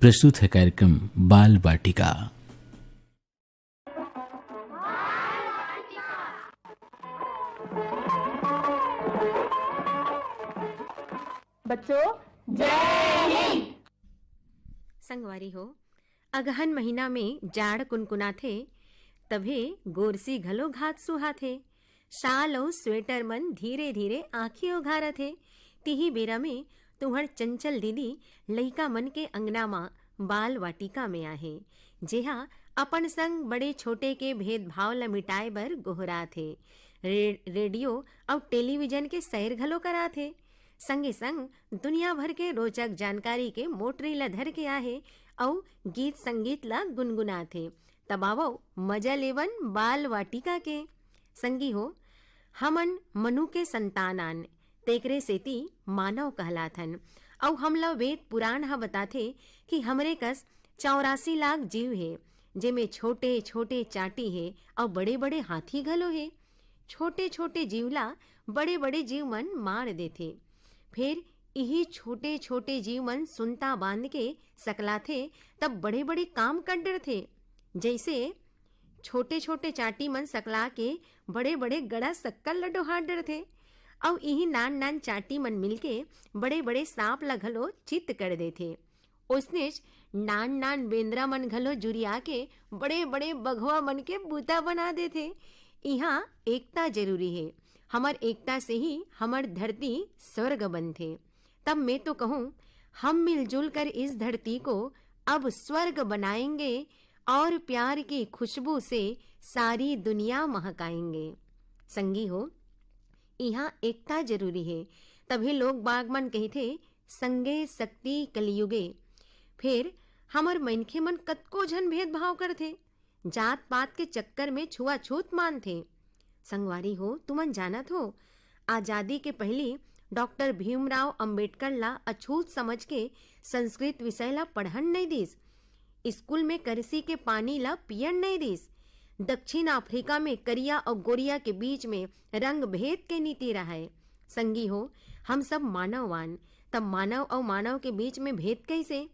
प्रस्तुत है कार्यक्रम बाल वाटिका। बच्चों जय हिंद। संगवारी हो, अगहन महीना में जाड़ कुनकुना थे, तभे गोरसी घलो घात सुहा थे। शाल और स्वेटर मन धीरे धीरे आँखी उघारा थे। तिही बेरा में तुहर चंचल दीदी लइका मन के अंगना मा बाल वाटिका में आहे, जेहा अपन संग बड़े छोटे के भेदभाव ल मिटाए बर गोहरा थे। रेडियो और टेलीविजन के सैर घलो करा थे। संगे संग दुनिया भर के रोचक जानकारी के मोटरी ला धर के आहे और गीत संगीत ला गुनगुना थे। तबावो मजा लेवन बाल वाटिका के। संगी हो, हमन मनु के संतानान तेकरे सेती मानव कहलाथन और हमला वेद पुराण हा बताथे कि हमरे कस 84 लाख जीव है, जेमे छोटे छोटे चाटी है और बड़े बड़े हाथी घलो है। छोटे छोटे जीवला बड़े बड़े जीव मन मार देथे। फिर यही छोटे छोटे जीव मन सुनता बांध के सकला थे, तब बड़े बड़े काम कर डर थे। जैसे छोटे छोटे चाटी मन सकला के बड़े बड़े गड़ा सक्कल ल डोहार डर थे, और यही नान नान चाटी मन मिलके बड़े बड़े सांप ला घलो चित्त कर देथे। उसने नान नान बेंद्रा मन घलो जुरिया के बड़े बड़े बघवा मन के बूता बना देथे। यहाँ एकता जरूरी है। हमर एकता से ही हमर धरती स्वर्ग बनथे। तब मैं तो कहूँ, हम मिलजुल कर इस धरती को अब स्वर्ग बनाएंगे और प्यार की खुशबू से सारी दुनिया महकाएंगे। संगी हो, यहाँ एकता जरूरी है। तभी लोग बागमन कहते संगे शक्ति कलयुगे। फिर हमर मनखे मन कतको झन भेदभाव करथे, जात पात के चक्कर में छुआछूत मानथे। संगवारी हो, तुमन जानत हो, आजादी के पहली डॉक्टर भीमराव अंबेडकर ला अछूत समझ के संस्कृत विषय ला पढ़न नहीं दिस। स्कूल में करसी के पानी ला पियन नहीं दिस। दक्षिण अफ्रीका में करिया और गोरिया के बीच में रंग भेद के नीति रहा है। संगी हो, हम सब मानववान, तब मानव और मानव के बीच में भेद कैसे?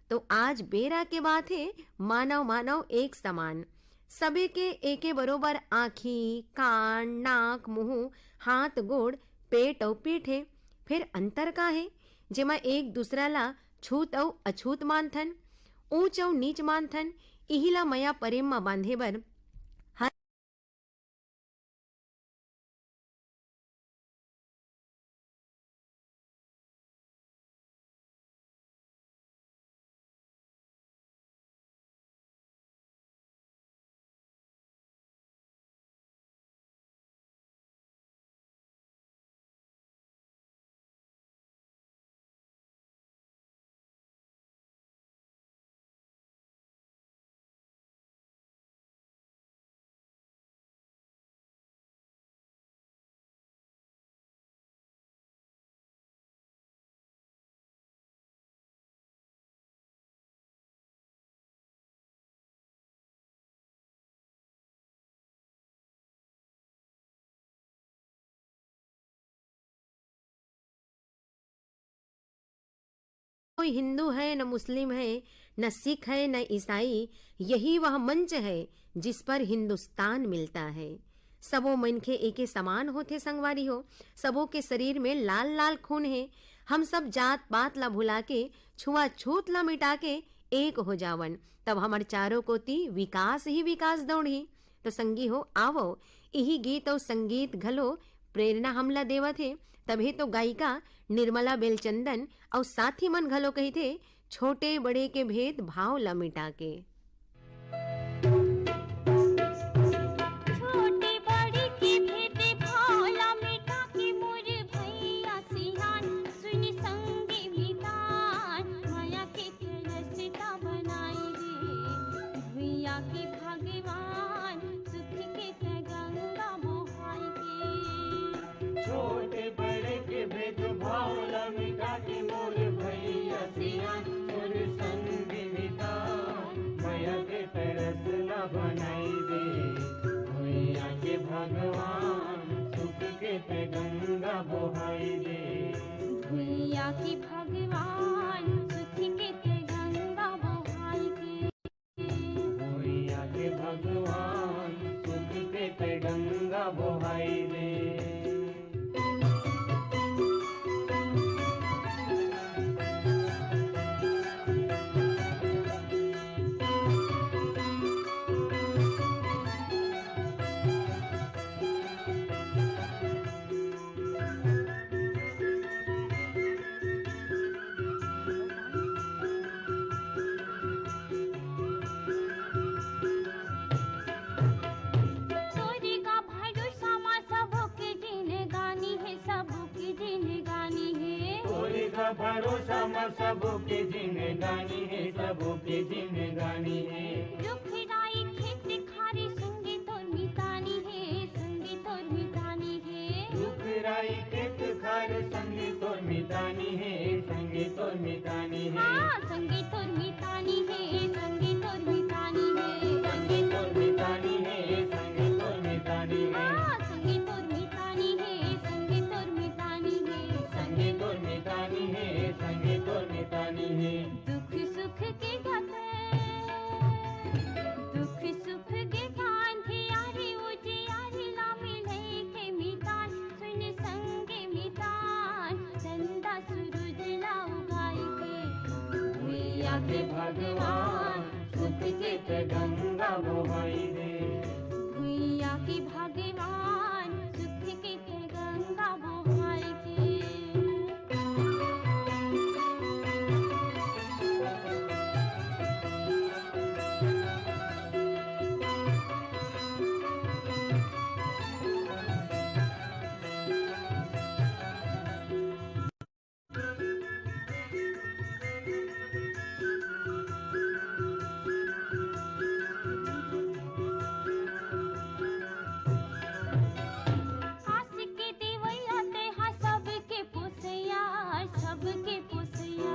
तो आज बेरा के बात है, मानव मानव एक समान, सबे के एके बरोबर आँखी, कान, नाक, मुंह, हाथ, गोड़, पेट और पीठ है। फिर अंतर का है, जेमा एक दूसरा ला छूत और अछूत मानथन, ऊंच और नीच मानथन। इही ला मया प्रेम मा बांधे बर कोई हिंदू है न मुस्लिम है, न सिख है न ईसाई, यही वह मंच है जिस पर हिंदुस्तान मिलता है। सबो मनखे एके समान होते संगवारी हो, सबों के शरीर में लाल लाल खून है। हम सब जात पात ला भुला के, छुआछूत ला मिटा के एक हो जावन, तब हमार चारों कोती विकास ही विकास दौड़ी। तो संगी हो, आवो यही गीत और संगीत घलो प्रेरणा हमला देवत है। तभी तो गायिका निर्मला बेलचंदन और साथी मन घलो कहते, छोटे बड़े के भेद भाव ला मिटा के। भैया की भगवान सुख के गंगा का भरोसा म सबके जिंदगानी है, सबके जिंदगानी है। रुखराई खेत खारी संगे तोर मितानी है, संगे तोर मितानी है। रुखराई खेत खार संगे तोर मितानी है, संगे तोर मितानी है। हाँ संगे तोर मितानी है, संगे तोर मितानी है। संगे तोर मितानी है, संगे तोर मितानी है। हाँ संगे तोर मितानी है, संगे तोर मितानी है। संगे तोर मितानी है, संगे तोर मितानी है। दुख सुख के गाथे, दुख सुख के गांधी यारी उजी यारी ना मिले के मितान, सुन संगे मितान चंदा सूरज लाऊ गाय के। भैया के भगवान सुख के ते गंगा बहाई दे। भुइया के भगवान सुख के गंगा बहाय के। आस के देवैया ते हा सबके पोसैया, सबके पोसैया।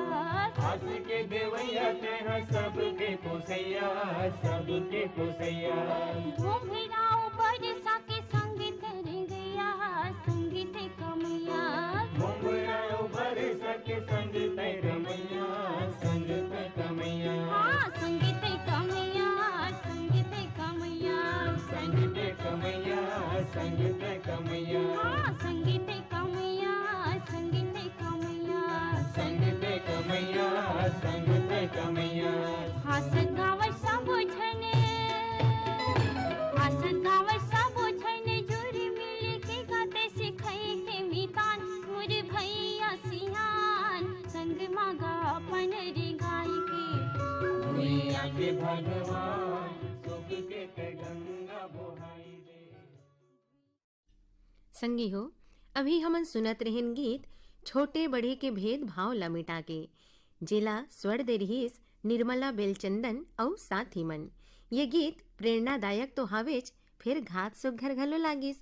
आस के देवैया ते हैं सबके पोसैया, सबके पोसैया। घुंघराओ बरसा के संग तर गया, संग ते कमैया। घुंघराओ बरस के संग ते रमैया, संग ते कमैया। हाँ संग ते कमैया, संग ते कमैया। संग ते कमैया, संग ते कमैया। हाँ संग ते कमैया, संग ते कमैया। संग ते कमैया, संग ते कमैया। हसत गावत सब झने, हसत गावत सब झने जुरी मिल के गाते सिखाई के मितान। मोर भैया सियान संग मागा अपन रे गाय के। भैया के भगवान सुख के ते गंगा बहाई दे। संगी हो, अभी हमन सुनत रहन गीत छोटे बड़े के भेद भाव ला मिटा के, जिला स्वर दे रहीस निर्मला बेलचंदन और साथी मन। ये गीत प्रेरणादायक तो हावेच, फिर घात सुघर घलो लागिस।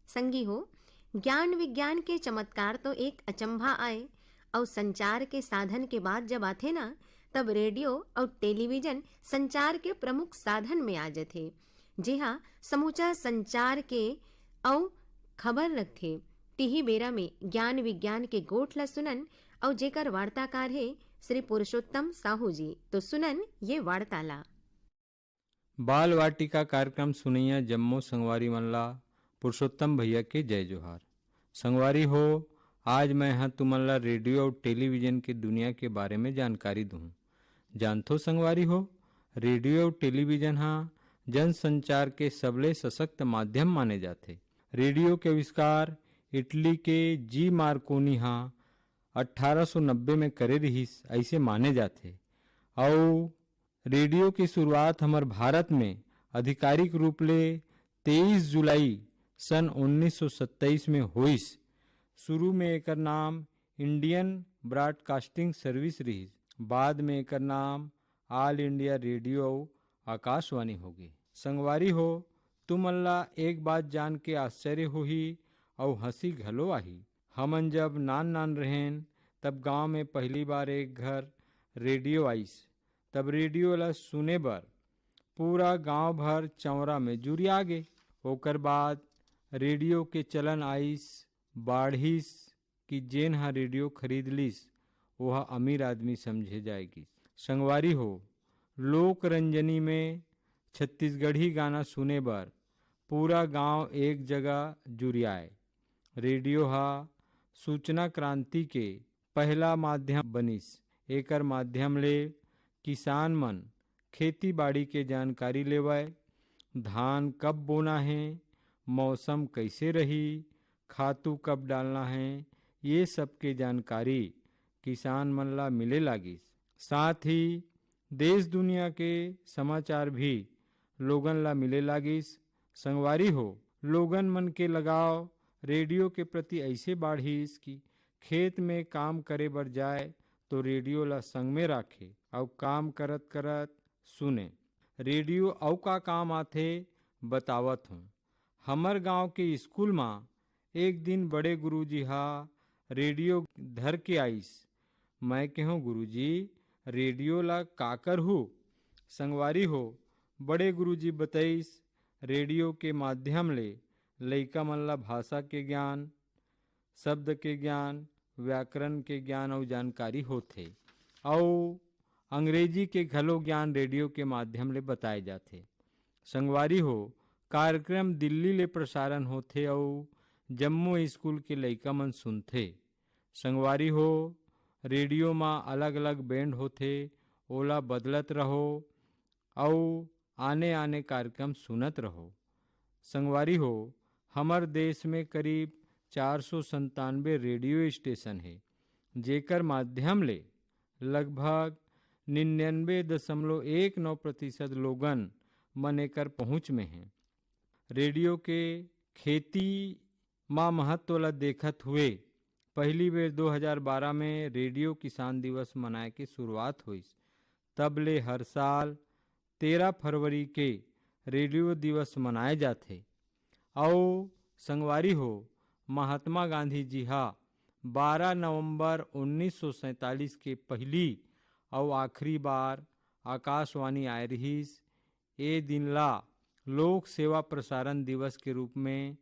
संगी हो, ज्ञान विज्ञान के चमत्कार तो एक अचंभा आए, और संचार के साधन के बाद जब आथे ना, तब रेडियो और टेलीविजन संचार के प्रमुख साधन में आ जाथे। जी हाँ, समूचा संचार के और खबर रखथे। तिही बेरा में ज्ञान विज्ञान के गोठ ला सुनन, और जेकर वार्ताकार है श्री पुरुषोत्तम साहू जी। तो सुनन ये वार्ताला। बाल वाटिका कार्यक्रम सुनैया जम्मो संगवारी मनला पुरुषोत्तम भैया के जय जोहार। संगवारी हो, आज मैं यहाँ तुमन ला रेडियो और टेलीविजन के दुनिया के बारे में जानकारी दूँ। जानथो संगवारी हो, रेडियो और टेलीविजन हाँ जन संचार के सबले सशक्त माध्यम माने जाते। रेडियो के आविष्कार इटली के जी मार्कोनी हाँ 1890 में करे रहीस ऐसे माने जाते। और रेडियो की शुरुआत हमार भारत में आधिकारिक रूप ले 23 जुलाई सन 1927 में होइस। शुरू में एकर नाम इंडियन ब्रॉडकास्टिंग सर्विस रहीस, बाद में एकर नाम ऑल इंडिया रेडियो आकाशवाणी हो गई। संगवारी हो, तुम अल्लाह एक बात जान के आश्चर्य होही और हंसी घलो आही। हमन जब नान नान रहें तब गांव में पहली बार एक घर रेडियो आइस। तब रेडियो ला सुने बर पूरा गांव भर चौरा में जुरिया गे। ओकर बाद रेडियो के चलन आइस, बाढ़िस कि जेन हा रेडियो खरीद लिस वह अमीर आदमी समझे जाएगी। संगवारी हो, लोक रंजनी में छत्तीसगढ़ी गाना सुने बर पूरा गांव एक जगह जुरियाए। रेडियो हा सूचना क्रांति के पहला माध्यम बनिस। एकर माध्यम ले किसान मन खेती बाड़ी के जानकारी लेवय, धान कब बोना है, मौसम कैसे रही, खातू कब डालना है, ये सब के जानकारी किसान मन ला मिले लागिस। साथ ही देश दुनिया के समाचार भी लोगन ला मिले लागिस। संगवारी हो, लोगन मन के लगाव रेडियो के प्रति ऐसे बाढ़िस कि खेत में काम करे बर जाए तो रेडियो ला संग में राखे और काम करत करत सुने। रेडियो अउ का काम आथे बतावत हूँ। हमर गांव के स्कूल में एक दिन बड़े गुरुजी हा रेडियो धर के आइस। मैं कहूँ गुरुजी रेडियो ला का करहूँ? संगवारी हो बड़े गुरुजी बताइस रेडियो के माध्यम ले लइका मन ला भाषा के ज्ञान, शब्द के ज्ञान, व्याकरण के ज्ञान और जानकारी होथे और अंग्रेजी के घलो ज्ञान रेडियो के माध्यम ले बताए जाथे। संगवारी हो कार्यक्रम दिल्ली ले प्रसारण होथे और जम्मू स्कूल के लइका मन सुनथे। संगवारी हो रेडियो में अलग अलग बैंड होथे, ओला बदलत रहो और आने आने कार्यक्रम सुनत रहो। संगवारी हो हमर देश में करीब 497 रेडियो स्टेशन है, जेकर माध्यम ले लगभग 99.19% लोगन मन एकर पहुँच में हैं। रेडियो के खेती मां महत्व ला देखत हुए पहली बेर 2012 में रेडियो किसान दिवस मनाए के शुरुआत हुई। तब ले हर साल 13 फरवरी के रेडियो दिवस मनाए जाथे। और संगवारी हो महात्मा गांधी जी हा 12 नवंबर 1947 के पहली और आखिरी बार आकाशवाणी आए रहीस। ए दिन ला लोक सेवा प्रसारण दिवस के रूप में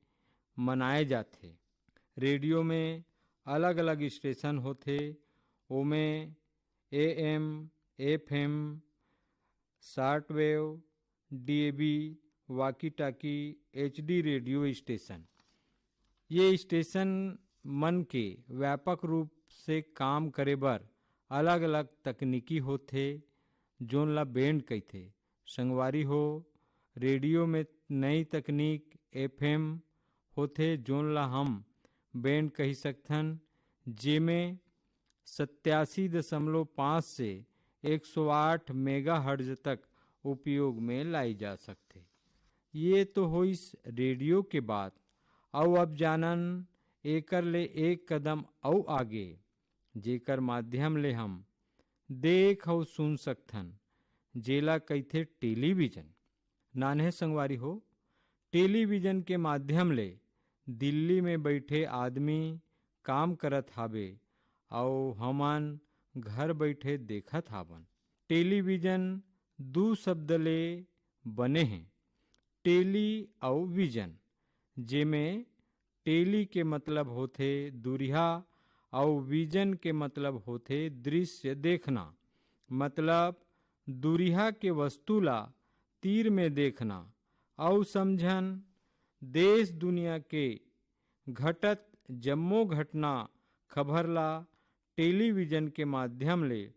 मनाए जाथे। रेडियो में अलग अलग स्टेशन होथे, ओमें AM, FM, शॉर्टवेव, DAB, वाकी टाकी, HD रेडियो स्टेशन। ये स्टेशन मन के व्यापक रूप से काम करे बर अलग अलग तकनीकी होथे, जोन ला बैंड कहथे। संगवारी हो रेडियो में नई तकनीक FM होथे, जोन ला हम बैंड कही सकथन, जेमें 87.5 से 108 मेगाहर्ट्ज तक उपयोग में लाई जा सकते। ये तो होइस रेडियो के बात। और अब जानन एकर ले एक कदम और आगे, जेकर माध्यम ले हम देख और सुन सकथन, जेला कहथे टेलीविजन। नान्हे संगवारी हो टेलीविजन के माध्यम ले दिल्ली में बैठे आदमी काम करत हावे और हमन घर बैठे देखत हावन। टेलीविजन दू शब्द ले बने हैं, टेली और विजन, जेमें टेली के मतलब होथे दुरिहा और विजन के मतलब होथे दृश्य देखना। मतलब दुरिहा के वस्तु ला तीर में देखना और समझन देश दुनिया के घटत जम्मो घटना खबर ला टेलीविजन के माध्यम ले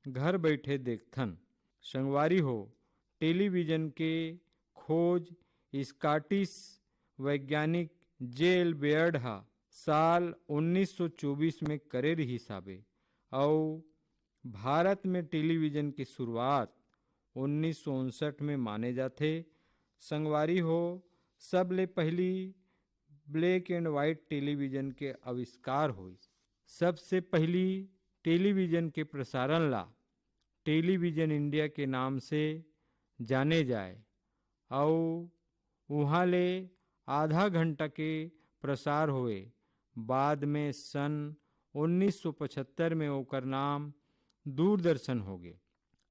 घर बैठे देखथन। संगवारी हो टेलीविजन के खोज स्कॉटिश वैज्ञानिक जेल बेयर्ड हा साल 1924 में करे रहीस हावे और भारत में टेलीविजन की शुरुआत 1959 में माने जाथे। संगवारी हो सबले पहली ब्लैक एंड वाइट टेलीविजन के आविष्कार हुई। सबसे पहली टेलीविजन के प्रसारण ला टेलीविजन इंडिया के नाम से जाने जाए और वहाँ ले आधा घंटा के प्रसार हुए। बाद में सन 1975 में ओकर नाम दूरदर्शन हो गए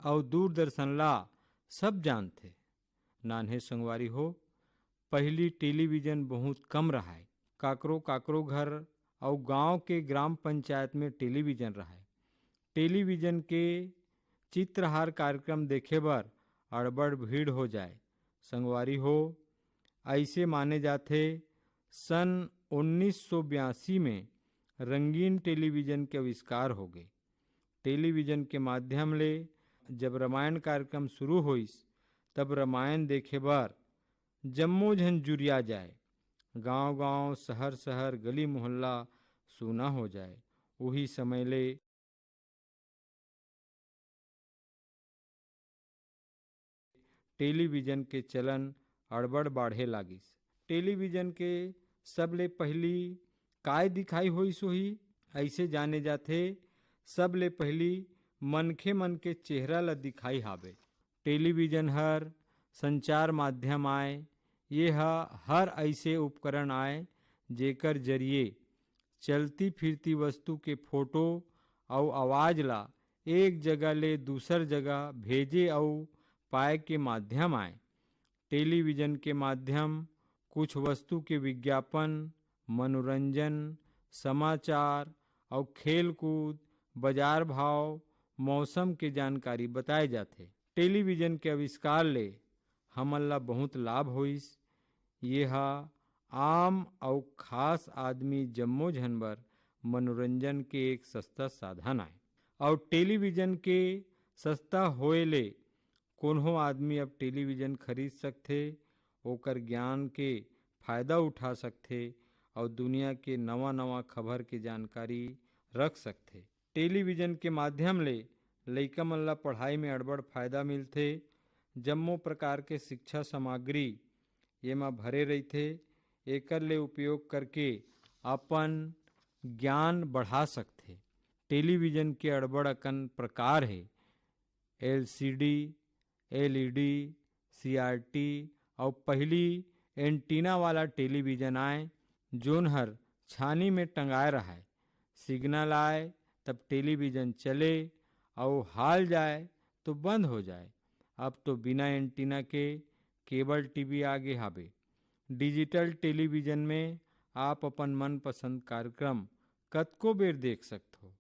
और दूरदर्शन ला सब जानते। नान्हे संगवारी हो पहली टेलीविजन बहुत कम रहा है। काकरो काकरो घर और गांव के ग्राम पंचायत में टेलीविजन रहा है। टेलीविजन के चित्रहार कार्यक्रम देखे बर अड़बड़ भीड़ हो जाए। संगवारी हो ऐसे माने जाते सन 1982 में रंगीन टेलीविजन के आविष्कार हो गए। टेलीविजन के माध्यम ले जब रामायण कार्यक्रम शुरू होइस तब रामायण देखे बर जम्मो झन जुरिया जाए। गांव-गांव, शहर-शहर, गली मोहल्ला सुना हो जाए। वही समय ले टेलीविजन के चलन अड़बड़ बाढ़े लागिस। टेलीविजन के सबले पहली काय दिखाई होइस होही ऐसे जाने जाथे सब ले पहली मनखे मन के चेहरा ला दिखाई हावे। टेलीविजन हर संचार माध्यम आए, ये हर ऐसे उपकरण आए जेकर जरिए चलती फिरती वस्तु के फोटो और आवाज ला एक जगह ले दूसर जगह भेजे और पाए के माध्यम आए। टेलीविजन के माध्यम कुछ वस्तु के विज्ञापन, मनोरंजन, समाचार और खेल कूद, बाजार भाव, मौसम के जानकारी बताए जाते। टेलीविजन के आविष्कार ले हमन ला बहुत लाभ होइस। ये आम और खास आदमी जम्मो झन बर मनोरंजन के एक सस्ता साधन आए। और टेलीविजन के सस्ता होए ले कोनो आदमी अब टेलीविजन खरीद सकथे, ओकर ज्ञान के फायदा उठा सकथे और दुनिया के नवा नवा खबर के जानकारी रख सकथे। टेलीविजन के माध्यम ले लइका मन ला पढ़ाई में अड़बड़ फायदा मिलथे। जम्मो प्रकार के शिक्षा सामग्री एमा भरे रहिथे। एकर ले उपयोग करके अपन ज्ञान बढ़ा सकथे। टेलीविजन के अड़बड़ अकन प्रकार है। LCD, LED, CRT और पहली एंटीना वाला टेलीविजन आए जोन हर छानी में टंगाए रहा। सिग्नल आए तब टेलीविजन चले और हाल जाए तो बंद हो जाए। अब तो बिना एंटीना के केबल टीवी आगे हावे। डिजिटल टेलीविजन में आप अपन मनपसंद कार्यक्रम कतको बेर देख सकते हो।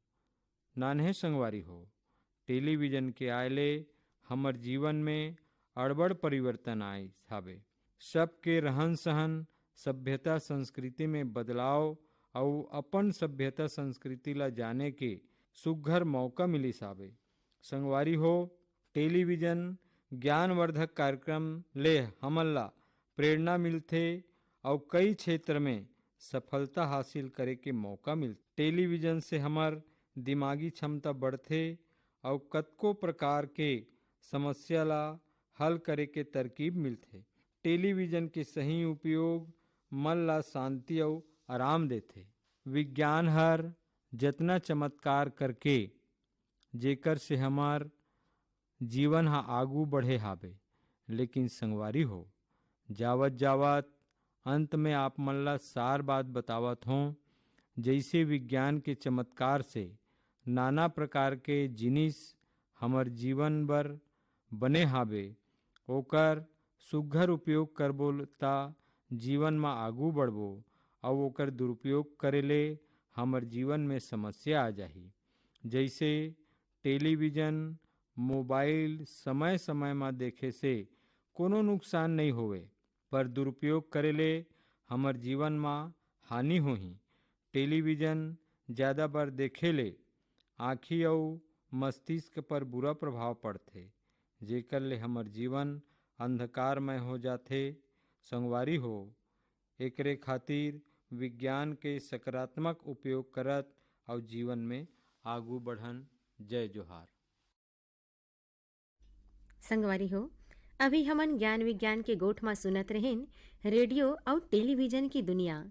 नान्हे संगवारी हो, टेलीविजन के आयले हमर जीवन में अड़बड़ परिवर्तन आए हावे। सबके रहन सहन, सभ्यता संस्कृति में बदलाव और अपन सभ्यता संस्कृति ला जाने के सुघर मौका मिलिस हावे। संगवारी हो, टेलीविजन ज्ञानवर्धक कार्यक्रम ले हमन ला प्रेरणा मिलथे और कई क्षेत्र में सफलता हासिल करे के मौका मिलथे। टेलीविजन से हमार दिमागी क्षमता बढ़थे और कतको प्रकार के समस्या ला हल करे के तरकीब मिलथे। टेलीविजन के सही उपयोग मन ला शांति और आराम देथे। विज्ञान हर जतना चमत्कार करके जेकर से हमार जीवन हा आगू बढ़े हावे, लेकिन संगवारी हो, जावत जावत अंत में आप मन ला सार बात बतावत हों। जैसे विज्ञान के चमत्कार से नाना प्रकार के जिनिस हमर जीवन बर बने हावे, ओकर सुघर उपयोग करबो ता जीवन में आगू बढ़बो और ओकर दुरुपयोग करेले हमर जीवन में समस्या आ जाही। जैसे टेलीविजन, मोबाइल समय समय में देखे से कोनो नुकसान नहीं होवे, पर दुरुपयोग करेले हमर जीवन में हानि होही। टेलीविजन ज़्यादा बार देखेले आँखी और मस्तिष्क पर बुरा प्रभाव पड़थे, जेकर ले हमर जीवन अंधकारमय हो जाथे। संगवारी हो, एकरे खातिर विज्ञान के सकारात्मक उपयोग करत और जीवन में आगू बढ़न। जय जोहार। संगवारी हो, अभी हमन ज्ञान विज्ञान के गोठ में सुनत रहें रेडियो और टेलीविजन की दुनिया,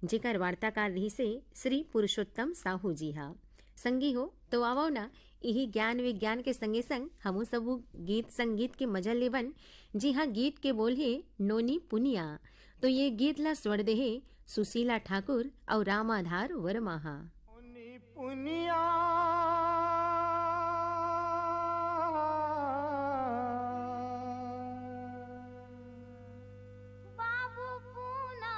जेकर वार्ताकार रही से श्री पुरुषोत्तम साहू जी हा। संगी हो तो आवो ना यही ज्ञान विज्ञान के संगे संग हमू सबू गीत संगीत के मजा लेवन। जी हाँ, गीत के बोल है नोनी पुनिया। तो ये गीत ला स्वर दे है सुशीला ठाकुर और रामाधार वर्मा। नोनी पुनिया बाबू पूना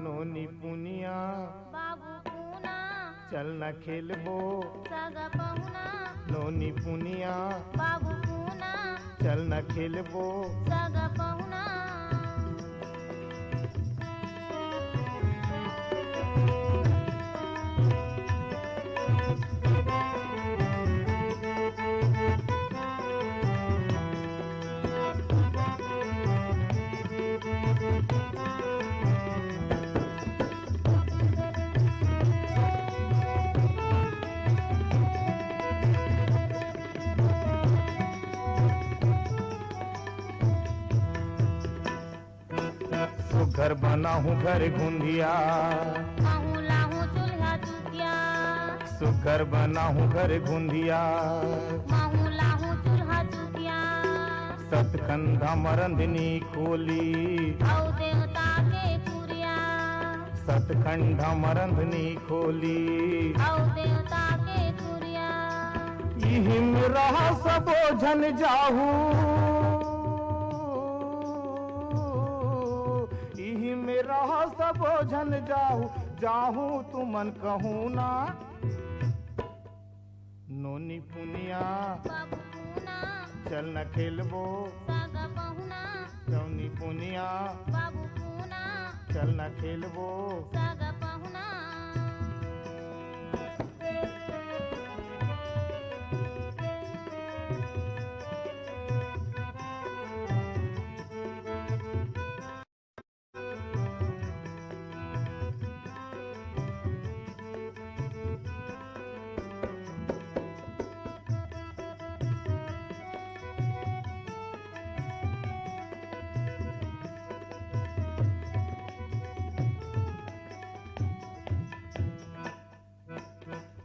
नोनी पुनिया बाबू पूना चल न खेलबो सगा पहुना नोनी पुनिया बाबू पूना चल न खेलबो सगा पहुना सुकर बना हूँ घर घुंधिया, माहू लाहू चूल्हा चुकिया, सुकर बना हूँ घर घुंधिया, माहू लाहू चूल्हा चुकिया, सतखंडा मरंधनी खोली, औ देवता के कुरिया, सतखंडा मरंधनी खोली, औ देवता के कुरिया, यही में रहा सबो झन जाहू, यही में रहा सबो झन जाहू, जाहू तुमन कहूँ ना, नोनी पुनिया बाबू पूना, चल न खेलबो, सागा पहुना, चौनी पुनिया बाबू पूना, चल न खेलबो, सागा पहुना।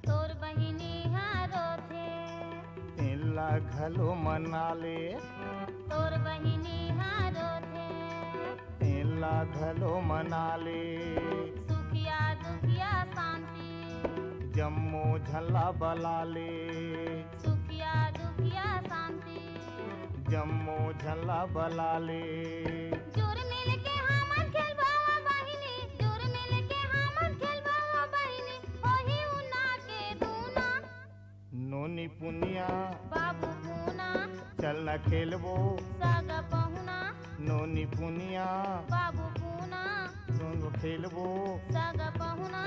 तोर बहिनी हारो थे, तेला घलो मना ले, तोर बहिनी हारो थे, तेला घलो मना ले, सुखिया दुखिया शांति, जम्मो झल्ला बला ले, सुखिया दुखिया शांति, जम्मो झल्ला बला ले, जोर मिल के हमन खेलबावा बहिनी, जोर मिल के हमन खेलबावा बहिनी, ओही उना के दूना, नोनी पुनिया बाबू पूना, चल न खेलबो, सागा पहुना, नोनी पुनिया बाबू पूना, दोनों खेलबो, सागा पहुना।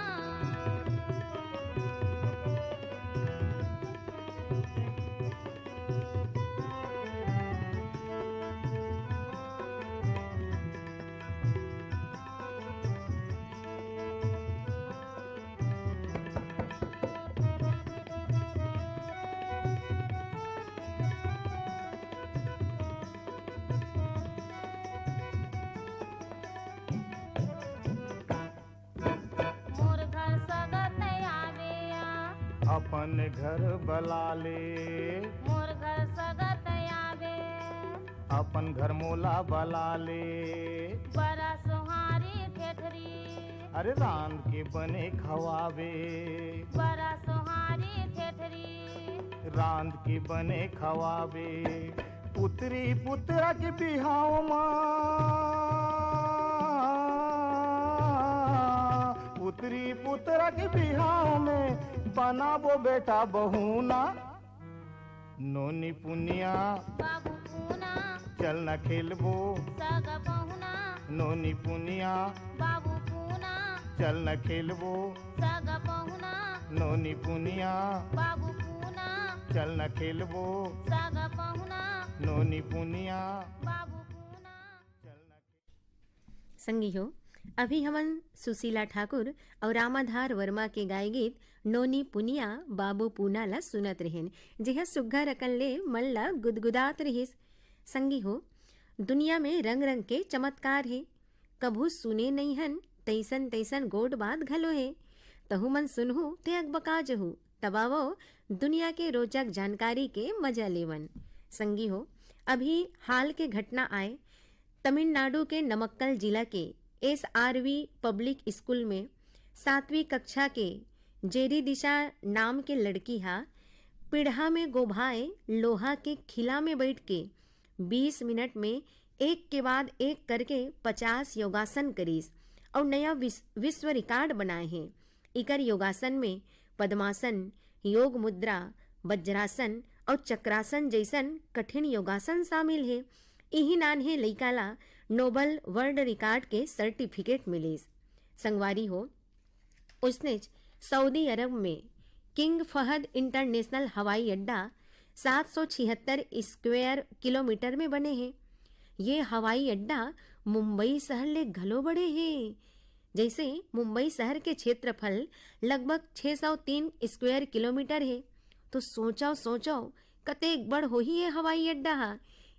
मोर घर सगत आवेया, अपन घर बला ले, मोर घर सगत आवे, अपन घर मोला बला ले, बड़ा सोहारी ठेठरी, अरे राम के बने खवावे, बड़ा सोहारी ठेठरी, रांद के बने खवावे, पुत्री पुत्रा के बिहाव माँ, पुत्री पुत्रा के बिहाव में बनाबो बेटा बहुना, नोनी पुनिया बाबू पूना, चल न खेलबो, सागा पहुना, नोनी पुनिया बाबू पूना, चल न खेलबो, सागा पहुना, नोनी पुनिया बाबू पूना, चल न खेलबो, सागा पहुना, नोनी पुनिया बाबू पूना। चल न संगी हो, अभी हमन सुशीला ठाकुर और रामाधार वर्मा के गाय गीत नोनी पुनिया बाबू पूना ला सुनत रहेन, जेहा सुग्घा रकन ले मन ला गुदगुदात रहिस। संगी हो, दुनिया में रंग रंग के चमत्कार है, कभू सुने नहीं हन तैसन तैसन गोड बात घलो है, तहु मन सुनहु ते अकबका जहु, तबावो दुनिया के रोचक जानकारी के मजा लेवन। संगी हो, अभी हाल के घटना आए, तमिलनाडु के नमक्कल जिला के SRV पब्लिक स्कूल में 7वीं कक्षा के जेरी दिशा नाम के लड़की हा पीढ़ा में गोभाए लोहा के खिला में बैठ के 20 मिनट में एक के बाद एक करके 50 योगासन करीस और नया विश्व रिकॉर्ड बनाए हैं। इकर योगासन में पद्मासन, योग मुद्रा, वज्रासन और चक्रासन जैसन कठिन योगासन शामिल है। यही नान्हे लइका ला नोबल वर्ल्ड रिकॉर्ड के सर्टिफिकेट मिले। संगवारी हो, उसने सऊदी अरब में किंग फहद इंटरनेशनल हवाई अड्डा 776 स्क्वायर किलोमीटर में बने हैं। ये हवाई अड्डा मुंबई शहर ले घलो बड़े हैं। जैसे मुंबई शहर के क्षेत्रफल लगभग 603 स्क्वायर किलोमीटर है, तो सोचो कतेक बड़ हो ही ये हवाई अड्डा हा।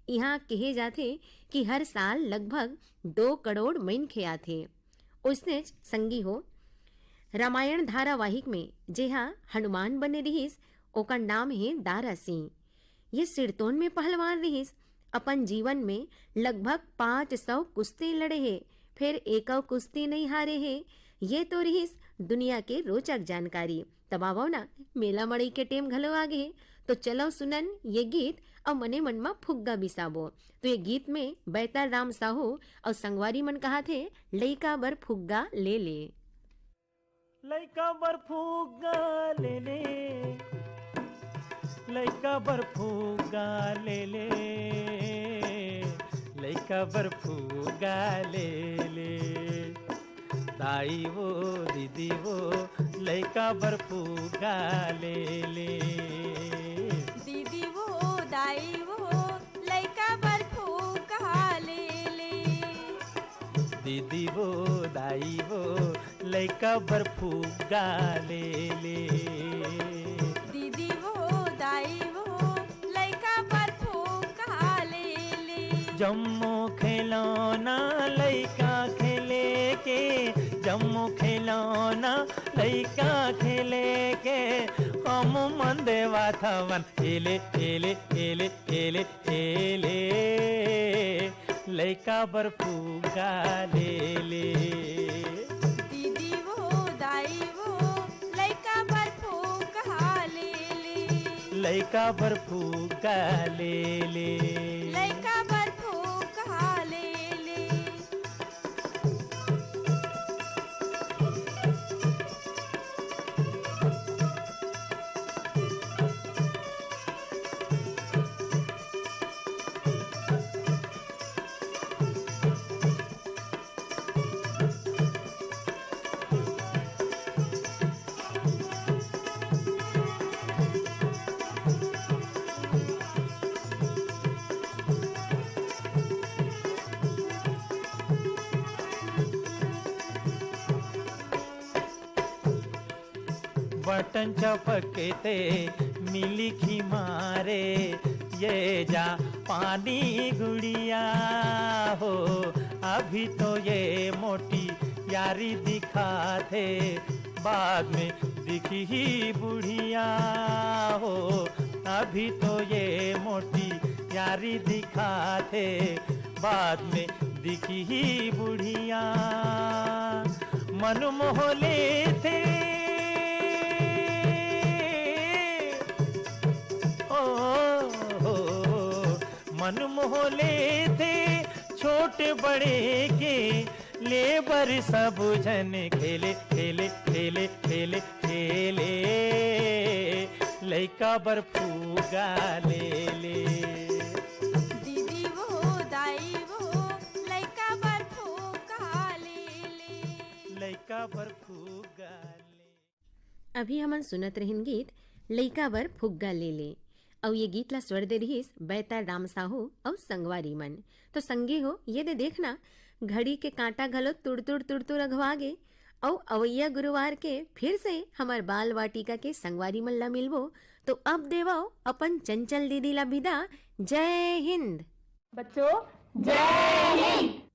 यहाँ कहे जाते कि हर साल लगभग 2 करोड़ मनखे आथे। उसने संगी हो रामायण धारावाहिक में जेहा हनुमान बने रहीस ओकर नाम है दारा सिंह। ये सिरतोन में पहलवान रहीस, अपन जीवन में लगभग 500 कुश्ती लड़े है, फिर एक कुश्ती नहीं हारे है। ये तो रहीस दुनिया के रोचक जानकारी। तब आवो ना मेला मड़ई के टेम घलो आगे, तो चलो सुनन ये गीत और मने मन में फुग्गा बिसाबो। तो ये गीत में बैतार राम साहू और संगवारी मन कहा थे लइका बर फुग्गा ले ले। लइका बर फुग्गा ले ले, लइका बर फुग्गा ले ले, लइका बर फुग्गा ले ले। दाई वो दीदी वो लइका बर फुग्गा ले ले। दीदी वो दाई वो लइका बर फुग्गा ले ले। दीदी वो दाई वो लइका बर फुग्गा ले ले। दीदी वो दाई वो लइका बर फुग्गा ले ले। जम्मू खिलौना लइका खेले के, जम्मू खिलौना लइका खेले के, हम मन देवा थवन एले एले एले एले एले। लइका बर फुग्गा ले ले। दीदी वो दाई वो लइका बर फुग्गा ले ले। लइका बर फुग्गा ले ले। लइका बर फुग्गा ले ले। बटन चपकते मिली खी मारे, ये जा पानी गुड़िया हो। अभी तो ये मोटी यारी दिखाते, बाद में दिखी ही बुढ़िया हो। अभी तो ये मोटी यारी दिखाते, बाद में दिखी ही बुढ़िया। मन मोह लेते मन मोह लेते, छोटे बड़े के लेबर सब जन खेले खेले खेले खेले खेले। लइका बर फुग्गा ले ले। दीदी वो दाई वो लइका बर फुग्गा ले ले। लइका बर फुग्गा ले। अभी हमन सुनत रहिन गीत लइका बर फुग्गा ले ले। और ये गीत ला स्वर दे रहीस बैतार राम साहू और संगवारी मन। तो संगे हो ये दे देखना घड़ी के कांटा घलो तुड़ तुड़ तुड़ तुड़ अघवागे। और अवैया गुरुवार के फिर से हमार बाल वाटिका के संगवारी मन ला मिलबो। तो अब देवो अपन चंचल दीदी ला विदा। जय हिंद बच्चों जय हिंद।